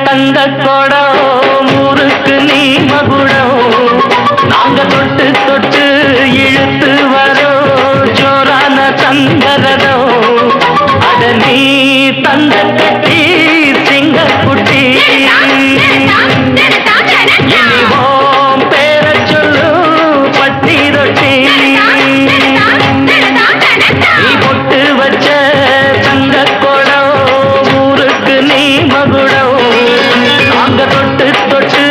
தங்க கொடம் ஊருக்கு நீ மகுடம் நாங்க தொட்டு தொட்டு இழுத்து வரோம் ஜோரான தங்கரதம் அட நீ தந்த கட்டி சிங்க குட்டி இனிவோம் பேர சொல்லு பட்டி ரொட்டி நீ பொட்டு வச்ச தங்க கொடம் ஊருக்கு நீ மகுடம் நாங்க தொட்டு தொட்டு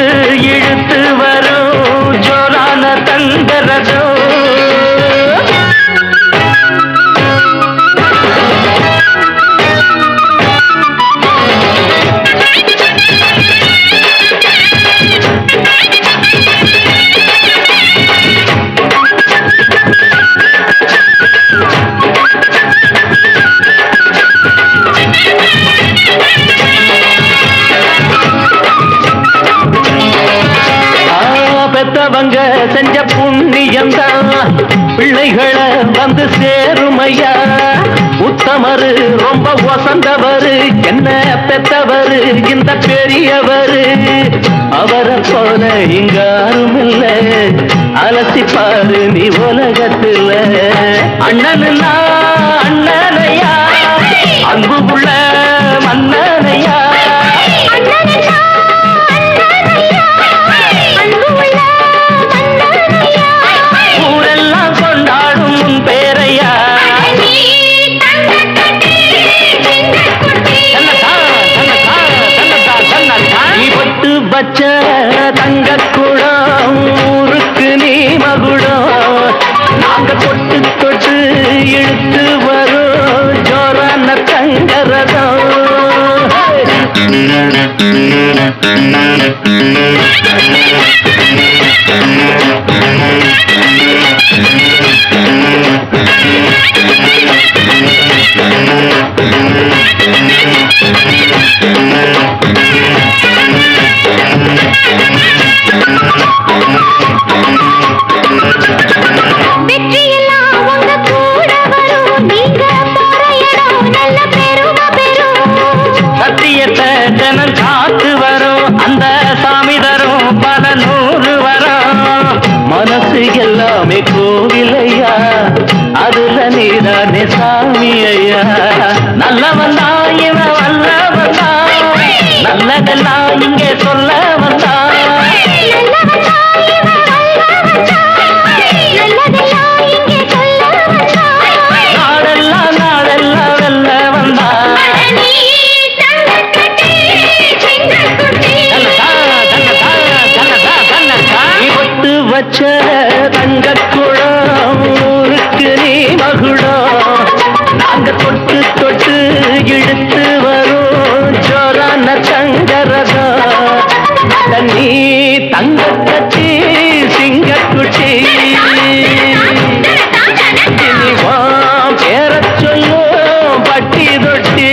இழுத்து வரோம் ஜோரான தங்கரதம் பெத்தவங்க செஞ்ச புண்ணியம்தான் பிள்ளைகளை வந்து சேருமையா உத்தமரு ரொம்ப வசந்தவரு என்ன பெத்தவரு இந்த பெரியவரு அவரை போல இங்க யாரும் இல்ல அலசிப்பாரு நீ உலகத்துல அண்ணனுன்னா அண்ணனையா அன்பு உள்ள மன்னனையா ஊரெல்லாம் கொண்டாடும் உன் பேரையா நீ பொட்டு வச்ச தங்க குடம் ஊருக்கு நீ மகுடம் நாங்க தொட்டு தொட்டு இழுத்து வரும் ஜோரான தங்கரதம் சத்தியத்தை ஜனம் காத்து வரும் அந்த சாமி தரும் பல நூறு வரும் மனசு எல்லாமே கோவிலையா அதுல நீதானே சாமி ஐயா நல்லவன் தான் இவன் வல்லவன் தான் நல்லதெல்லாம் இங்கே சொல்ல வந்தான் நாடெல்லாம் நாடெல்லாம் வெல்ல வந்தான் வச்ச தங்க குடம் ஊருக்கு நீ மகுடம் நாங்க தொட்டு தொட்டு இழுத்து வரும் ஜோரான தங்கரதம் நீ தங்க கட்டி சிங்க குட்டி இனிவாம் பேர சொல்லும் பட்டி தொட்டி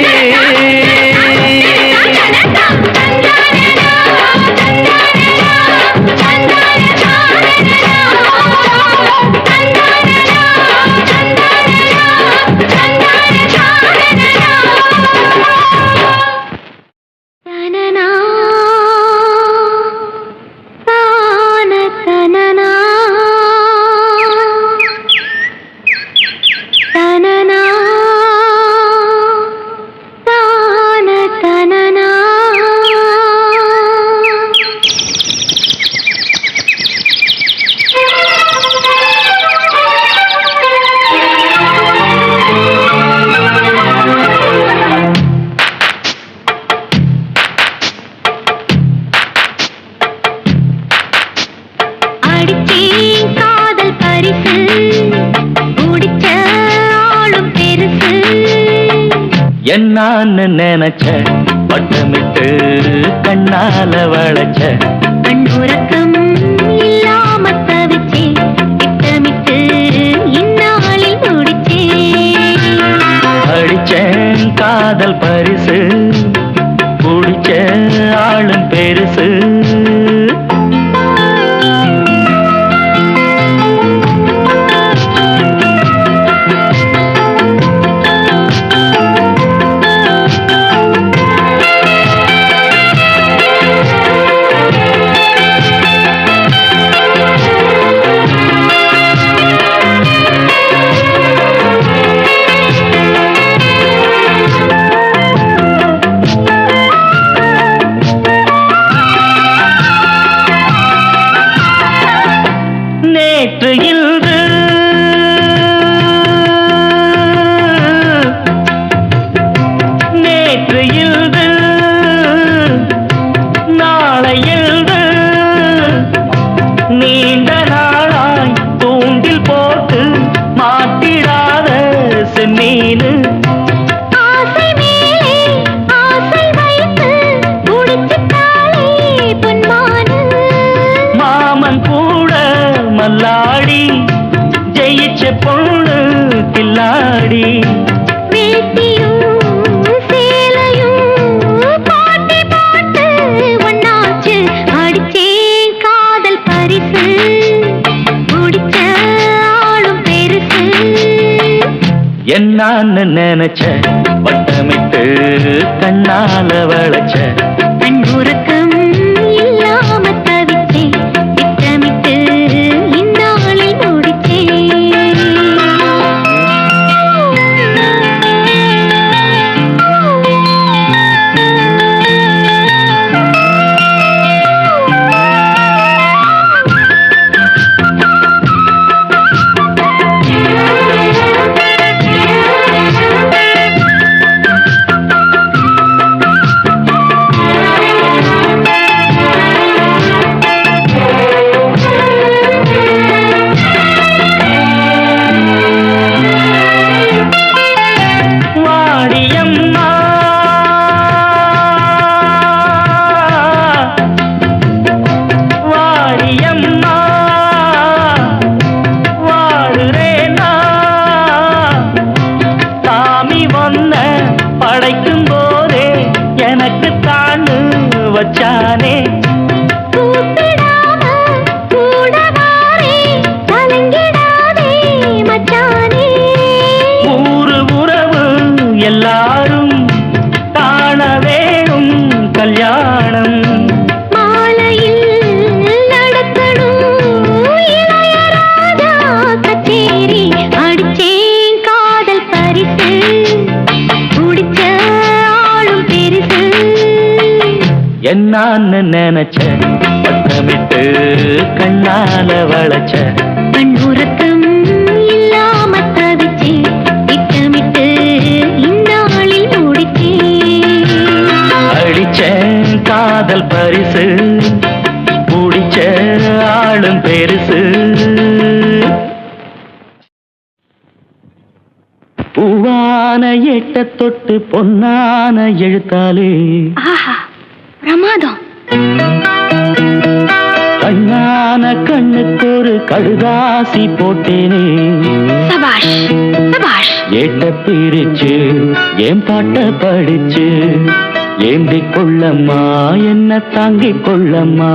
என்னான்னு நினைச்ச வட்டமிட்டு கண்ணால வளைச்ச கண்ணுறக்கம் இல்லாம தவிச்சே திட்டமிட்டு இந்நாளில் முடிச்சே அடிச்சேன் காதல் பரிசு குடிச்ச ஆளும் பெருசு என்னான்னு நினைச்ச வட்டமிட்டு கண்ணால வளைச்ச கண் உறக்கம் இல்லாம தவிச்சேன் திட்டமிட்டு இந்நாளில் படைக்கும் போதே எனக்கு தாண்டு வச்சானே ஊரு உறவு எல்லாரும் காண வேணும் கல்யாணம் மாலையில் நடக்கணும் இளையராஜா கச்சேரி அடிச்சேன் காதல் பரிசு குடிச்ச ஆளும் பெருசு என்னான்னு நினைச்ச பட்டமிட்டு கண்ணால வளைச்ச கண் உறக்கம் இல்லாம தவிச்சேன் திட்டமிட்டு இந்நாளில் முடிச்சேன் அடிச்சேன் காதல் பரிசு பிடிச்ச ஆளும் பெருசு பூவான எட்ட தொட்டு பொன்னான எழுத்தாலே ஆஹா பிரமாதம் கண்ணான கண்ணுக்கு ஒரு கடுதாசி போட்டேனே சபாஷ் சபாஷ் ஏட்ட பிரிச்சு ஏன் பாட்ட படிச்சு ஏந்திக் கொள்ளம்மா என்ன தாங்கிக் கொள்ளம்மா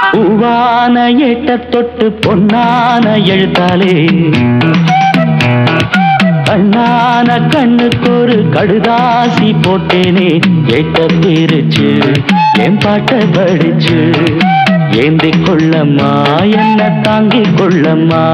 பூவான ஏட்ட தொட்டு பொன்னான எழுத்தாலே கண்ணான கண்ணுக்கு ஒரு கடுதாசி போட்டேனே ஏட்ட பிரிச்சு என் பாட்ட படிச்சு ஏந்திக் கொள்ளம்மா என்ன தாங்கிக் கொள்ளம்மா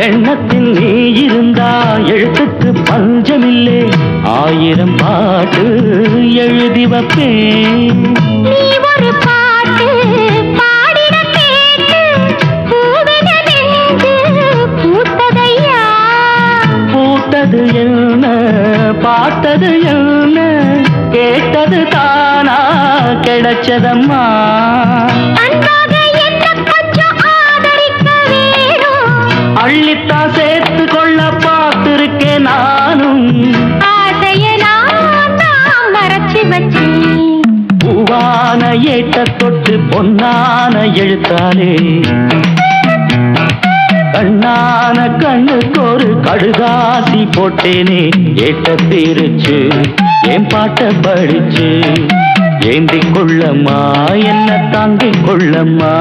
எண்ணத்தில் நீ இருந்தா எழுத்துக்கு பஞ்சமில்லே ஆயிரம் பாட்டு எழுதி வைப்பேன் நீ ஒரு பாட்டு பாடிட கேட்டு பூவின நெஞ்சு பூத்ததையா பூத்தது என்ன பார்த்தது என்ன கேட்டது தானா கிடைச்சதம்மா அள்ளித்தான் சேர்த்து கொள்ள பார்த்திருக்கேன் நானும் மறைச்சு வச்சு பூவான ஏட்ட தொட்டு பொன்னான எழுத்தாலே கண்ணான கண்ணுக்கு ஒரு கடுதாசி போட்டேனே ஏட்ட பிரிச்சு என் பாட்ட படிச்சு ஏந்திக் கொள்ளம்மா என்ன தாங்கிக் கொள்ளம்மா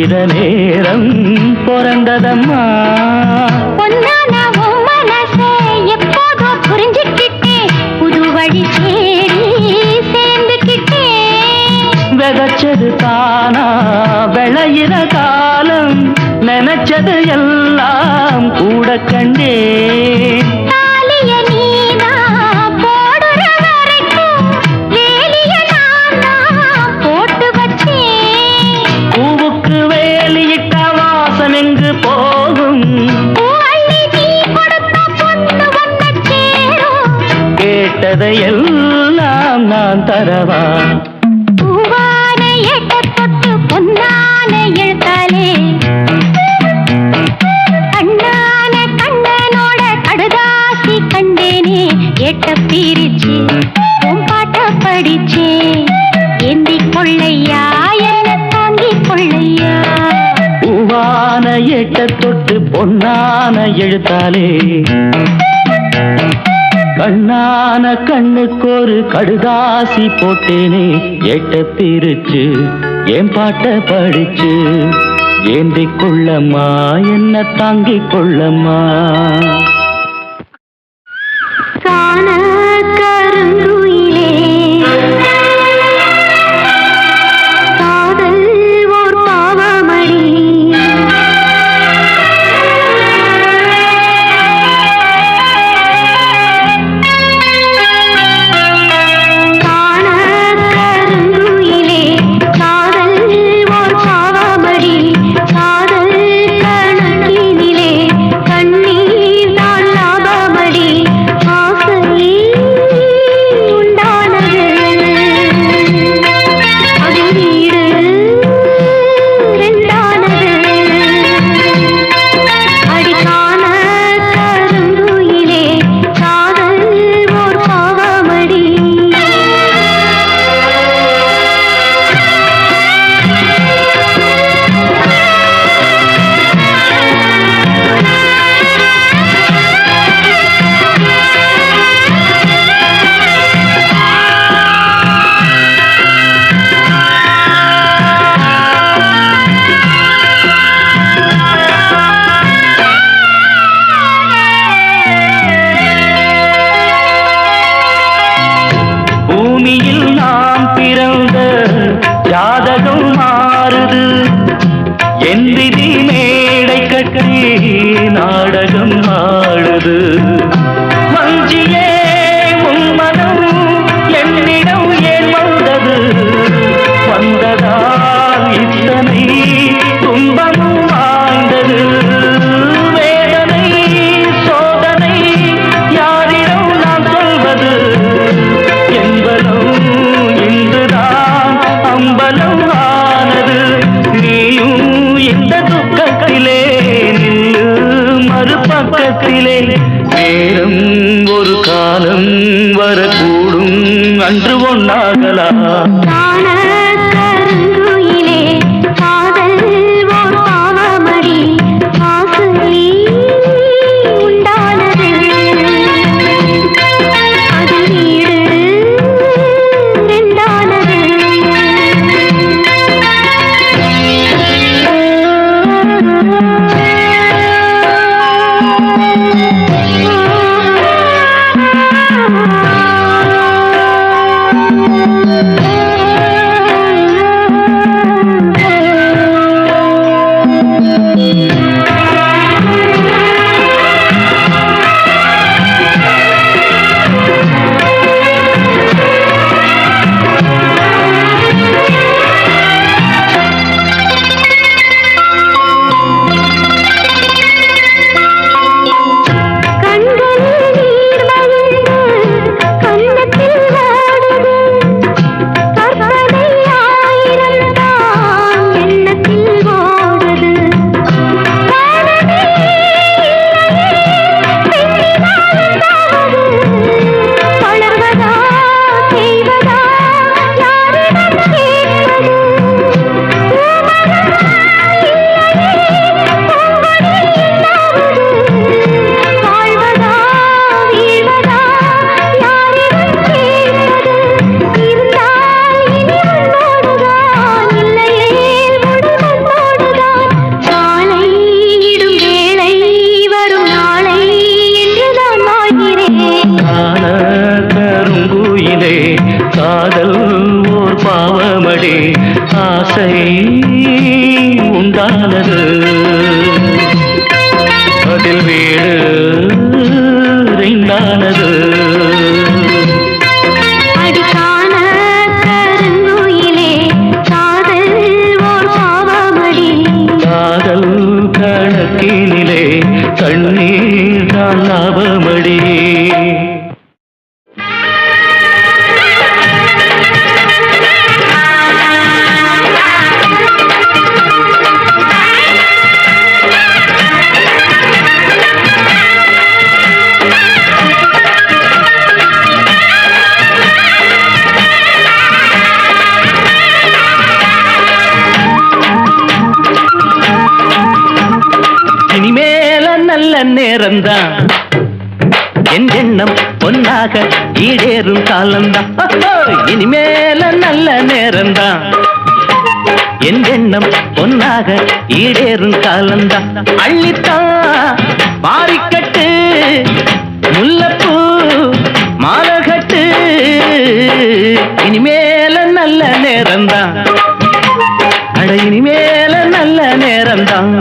புரிகிற நேரம் பிறந்ததம்மா. பொன்னான உன் மனசே எப்போதோ புரிஞ்சுக்கிட்டேன், புது வழி தேடி சேர்ந்துக்கிட்டேன். விதைச்சது தானா விளையிற காலம், நினைச்சது எல்லாம் கூட கண்டேன். தாலிய நீதான் போடுற வரைக்கும் வேலிய நான் போட்டு வச்சேன். பூவுக்கு வேலியிட்ட வாசம் எங்கு போகும், பூவள்ளி நீ கொடுத்த பொண்ணு வந்த சேரும். கேட்டதை எல்லாம் நான் தரவா. பூவான எட்ட தொட்டு பொன்னான எழுத்தாலே, கண்ணான கண்ணனோட கடுதாசி கண்டேனே. எட்ட பிரிச்சு உன் பாட்ட படிச்சேன், ஏந்தி கொள்ளையா என்ன தாங்கி கொள்ளையா. பூவான எட்ட தொட்டு பொன்னான எழுத்தாலே, கண்ணான கண்ணுக்கொரு கடுதாசி போட்டேனே. எட்ட பிரிச்சு என் பாட்ட படிச்சு ஏந்திக் கொள்ளம்மா என்ன தாங்கிக் கொள்ளம்மா. காண கருங்குயிலே காதல் ஓர் பாவமடி. காண கருங்குயிலே காதல் ஓர் பாவமடி. காதல் கணக்கினிலே கண்ணீர் தான் லாபமடி. ஆசை உண்டானது அது வீடு ரெண்டானது. அடிக்கான கருங்குயிலே காதல் ஓர் பாவமடி. பூமியில் நாம் பிறந்த ஜாதகம் மாறுது, என் விதி மேடை கட்டி நாடகம் ஆடுது. மஞ்சியே உன்மனம் என்னிடம் ஏன் வந்தது, வந்ததால் இத்தனை துன்பமும் வாழ்ந்தது. வேதனை சோதனை யாரிடம் நான் சொல்வது, என்பதும் இன்றுதான் அம்பலம் ஆனது. நீயும் இந்த நல்ல நேரம்தான் என் எண்ணம் பொன்னாக ஈடேறும் காலம்தான் இனிமேல நல்ல நேரம்தான் என் எண்ணம் பொன்னாக ஈடேறும் காலம்தான் அள்ளித்தான் மாறிக்கட்டு முல்லப்பூ மாலகட்டு இனிமேல நல்ல நேரம்தான் அட இனிமேல நல்ல நேரம்தான்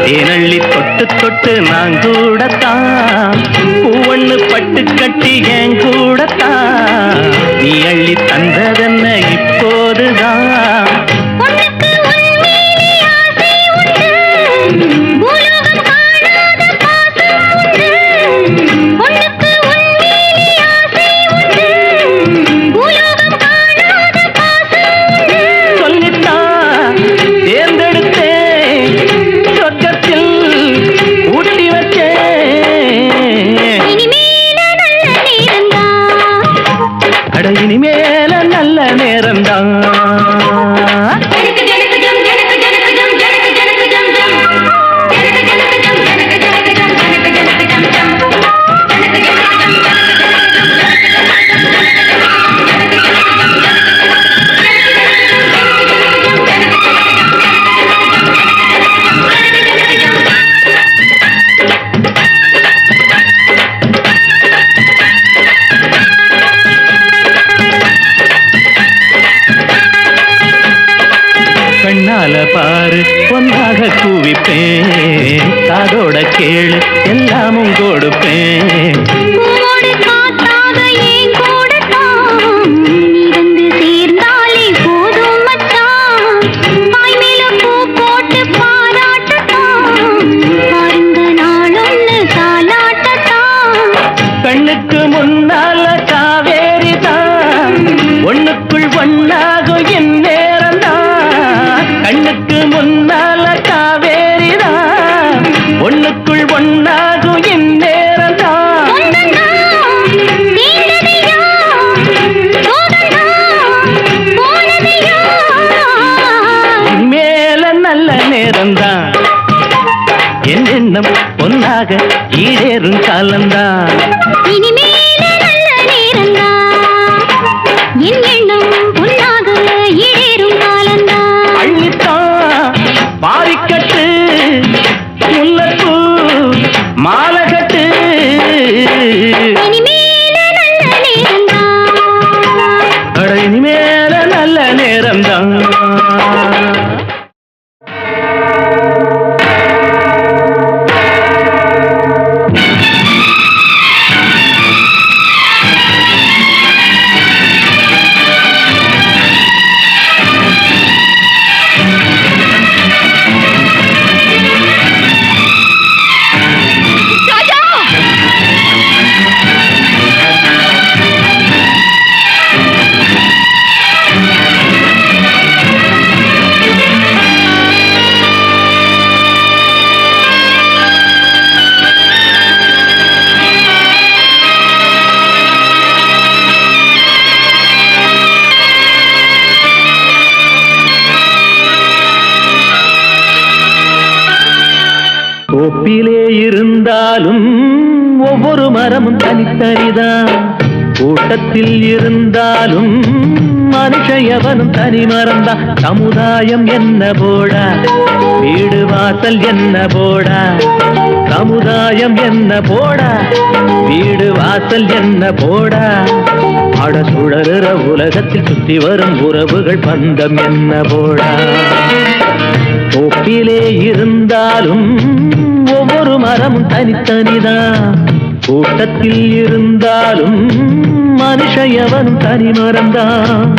தேனள்ளி தொட்டு தொட்டு நான் கூடத்தான் பூவண்ணு பட்டு கட்டி என் கூடத்தான் நீ அள்ளி தந்ததென்ன இப்போதுதான் இனிமேல நல்ல நேரம்தான் பாரு பொன்னாக கூவிப்பேன் காதோட கேளு எல்லாமும் கொடுப்பேன் கண்ணுக்கு முன்னால காவேரி தான் ஒண்ணுக்குள் ஒன்னாகும் என் கண்ணுக்கு முன்னால காவேரிதான் ஒண்ணுக்குள் ஒன்னாகும் என் நேரம்தான் இனிமேல நல்ல நேரம்தான் என் எண்ணம் பொன்னாக ஈடேறும் காலம்தான் இனிமேல நல்ல நேரம்தான் என் எண்ணம் பொன்னாக ஈடேறும் காலம்தான் மாறிக்கட்டு முல்லப்பூ மாலகட்டு இனிமேல நல்ல நேரம்தான் அட இனிமேல நல்ல நேரம்தான் தோப்பிலே இருந்தாலும் ஒவ்வொரு மரமும் தனித்தனிதான் கூட்டத்தில் இருந்தாலும் மனுஷ எவனும் தனி மரம்தான் சமுதாயம் என்ன போடா வீடு வாசல் என்ன போடா சமுதாயம் என்ன போடா வீடு வாசல் என்ன போடா அட சுழறுற உலகத்தில் சுத்தி வரும் உறவுகள் பந்தம் என்ன போடா தோப்பிலே இருந்தாலும் ஒவ்வொரு மரமும் தனித்தனிதான் கூட்டத்தில் இருந்தாலும் மனுஷயவனும் தனி மறந்தான்.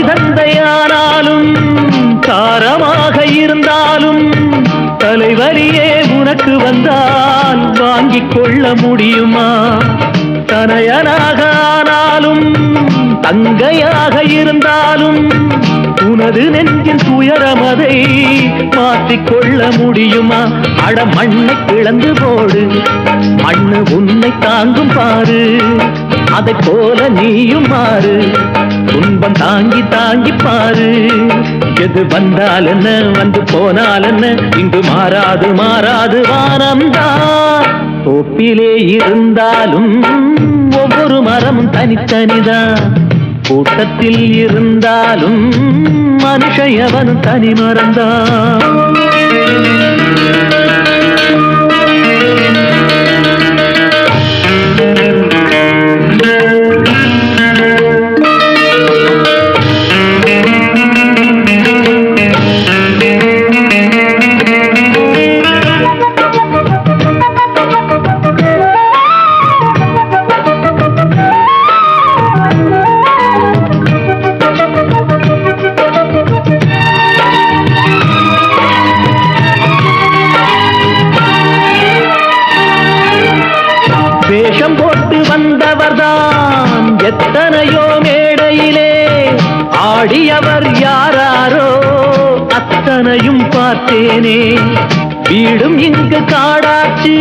தந்தையானாலும் தாரமாக இருந்தாலும் தலைவலியே உனக்கு வந்தால் வாங்கிக் கொள்ள முடியுமா? தனையனாக ஆனாலும் தங்கையாக இருந்தாலும் உனது நெஞ்சின் துயரமதை மாற்றிக்கொள்ள முடியுமா? அட மண்ணை கிளந்து போடு, மண்ணு உன்னை தாங்கும் பாரு, அதை போல நீயும் மாறு, துன்பம் தாங்கி தாங்கி பாரு. எது வந்தால் என்ன வந்து போனால் என்ன, இங்கு மாறாது மாறாது வானம்தான். தோப்பிலே இருந்தாலும் ஒவ்வொரு மரமும் தனித்தனிதான், கூட்டத்தில் இருந்தாலும் மனுஷயவனும் தனி மறந்தான். வேஷம் போட்டு வந்தவர்தான் எத்தனையோ மேடையிலே ஆடியவர் யாராரோ அத்தனையும் பார்த்தேனே. வீடும் இங்கு காடாச்சு,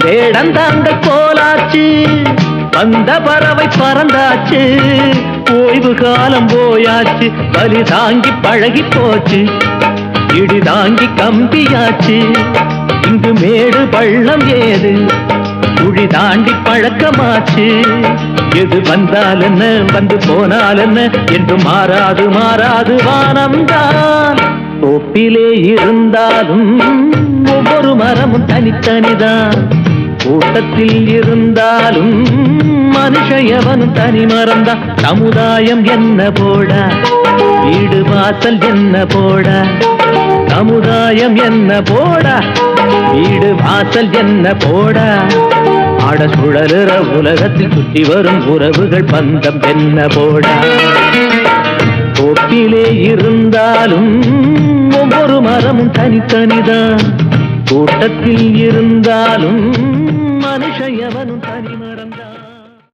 வேடந்தாங்க கோலாச்சு, வந்த பறவை பறந்தாச்சு, ஓய்வு காலம் போயாச்சு, பலி தாங்கி பழகி போச்சு, இடி தாங்கி கம்பியாச்சு. இங்கு மேடு பள்ளம் ஏது, குழி தாண்டி பழக்கமாச்சு. எது வந்தால் என்ன வந்து போனால் என்ன என்று மாறாது மாறாது வானம்தான். தோப்பிலே இருந்தாலும் ஒவ்வொரு மரமும் தனித்தனிதான், கூட்டத்தில் இருந்தாலும் மனுஷயவனும் தனி மறந்தான். சமுதாயம் என்ன போடா, வீடு வாசல் என்ன போடா, சமுதாயம் என்ன போடா, வீடு வாசல் என்ன போடா. ஆட சுழலுற உலகத்தில் சுற்றி வரும் உறவுகள் பந்தம் என்ன போடா. தோப்பிலே இருந்தாலும் ஒவ்வொரு மரமும் தனித்தனிதான், கூட்டத்தில் இருந்தாலும் மனுஷயவனும் தனி மறந்தான்.